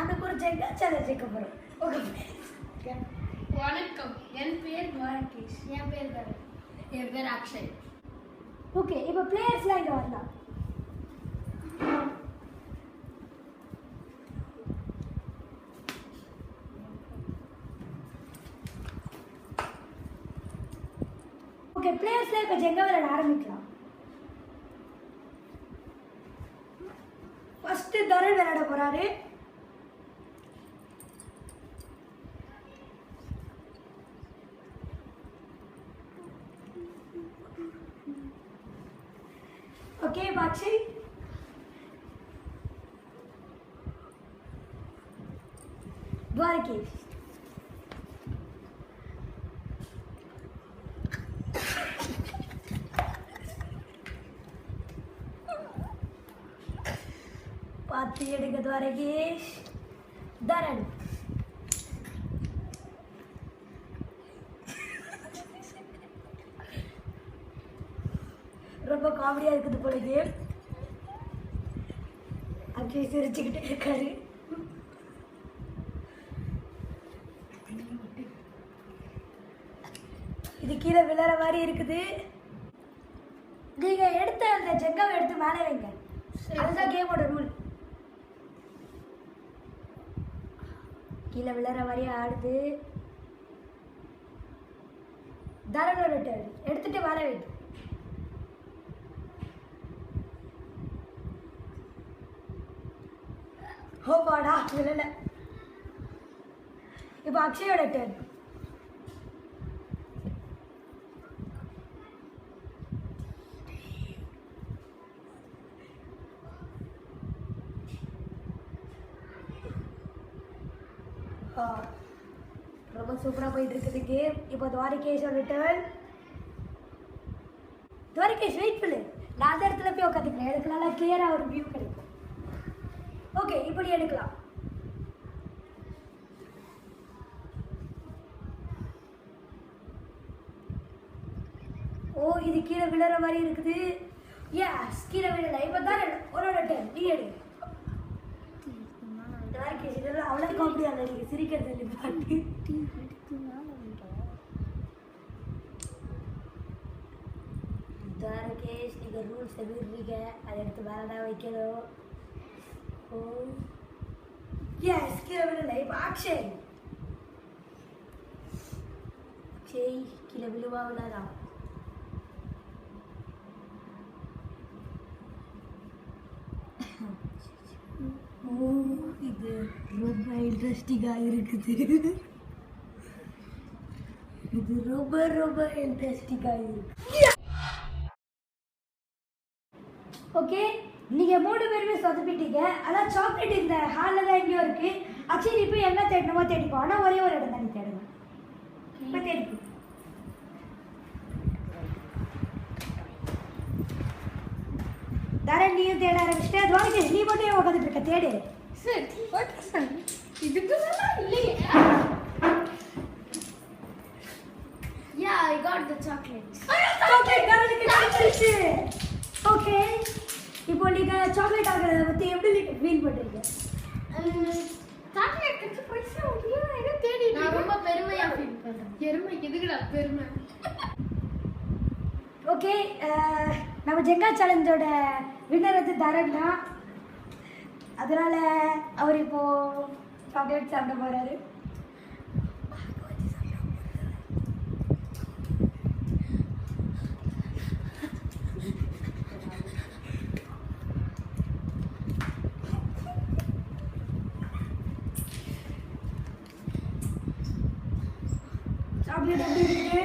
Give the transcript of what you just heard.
நமக்கு ஒரு ஜெகா சேலஞ்ச் வைக்க போறோம். ஓகே. வணக்கம். என் பேர் துவாரகேஷ். என் பேர் தரன். என் பேர் அக்ஷய். ஓகே, இப்போ பிளேயர்ஸ்லாம் இங்க வரலாம். ஓகே, பிளேயர்ஸ்லாம் இப்போ ஜெங்கா விளையாட ஆரம்பிக்கலாம். ஃபர்ஸ்ட் தரன் விளையாட போறாரு. ओके बाक्षी द्वारकेश पाती எடுக்க द्वारकेश தரன் ரொம்ப காமெடியா இருக்குது போல கேம். அக்ஷய் சிரிச்சுக்கிட்டே இருக்காரு. இது கீழே விழற மாதிரி இருக்குது. நீங்க எடுத்த அந்த ஜெங்காவை எடுத்து மேலே வைங்க. அதுதான் கேமோட ரூல். கீழே விழற மாதிரி ஆடுது. தரனோட டர்ன். எடுத்துட்டு மேலே வைங்க. हो बाड़ा விழல. இப்போ அக்ஷயோட டர்ன். ரொம்ப சூப்பரா போயிட்டு இருக்குது கேம். இப்போ துவாரகேஷோட டர்ன். துவாரகேஷ் வெயிட் பண்ணு. நான் அந்த இடத்துல போய் உட்காந்துக்கிறேன். எனக்கு நல்லா கிளியரா ஒரு வியூ கிடைக்கும். ஓகே, இப்படி எடுக்கலாம். ஓ, இது கீழே விழற மாதிரி இருக்குது. எஸ், கீழே விழல. இப்போ தான் ஒரு டர்ன். நீ எடு. துவாரகேஷ் இதெல்லாம் அவ்வளோ காமெடியா இல்லை. நீங்கள் சிரிக்கிறது இல்லை பாட்டு. துவாரகேஷ் நீங்கள் ரூல்ஸ் எழுதுறீங்க. அதை எடுத்து வேற ஏதாவது வைக்கணும். Oh yes, kila bila இப்போ அக்ஷய். அக்ஷய் kila bila விளையாடலாம். இது ரொம்ப இன்ட்ரெஸ்டிங்கா இருக்குது. இது ரொம்ப ரொம்ப இன்ட்ரெஸ்டிங்கா இருக்கு. ஓகே, நீங்கள் 3 பேருமே சொதப்பிட்டீங்க. அதான் சாக்லேட் இந்த ஹாலில் தான் எங்கேயோ இருக்குது. ஆக்சுவலி இப்போ என்ன தேடணுமோ தேடிப்போம். ஆனால் ஒரே ஒரு இடம் தான் நீ தேடணும். இப்போ தேடிப்போம். தரன் நீயும் தேட ஆரம்பிச்சிட்டே. துவாரகேஷ் நீ மட்டும் ஏன் உட்காந்துட்டு இருக்க? தேடு. சார் இதுக்கு இல்லையே. Yeah, I got the chocolates. Chocolate தரனுக்கு கிடைச்சிருச்சு. ஓகே, இப்போ நீங்கள் சாக்லேட் ஆகிறத பற்றி எப்படி ஃபீல் பண்ணுறீங்க? சாக்லேட் கிடைச்சி பைசா என்ன தேடி நான் ரொம்ப பெருமையாக ஃபீல் பண்ணுறேன். பெருமை எதுக்குடா பெருமை? ஓகே, நம்ம ஜெங்கா சேலஞ்சோட வின்னர் வந்து தரன் தான். அதனால் அவர் இப்போது சாக்லேட் சாப்பிட போகிறாரு. சாக்லேட் எப்படி இருக்கு?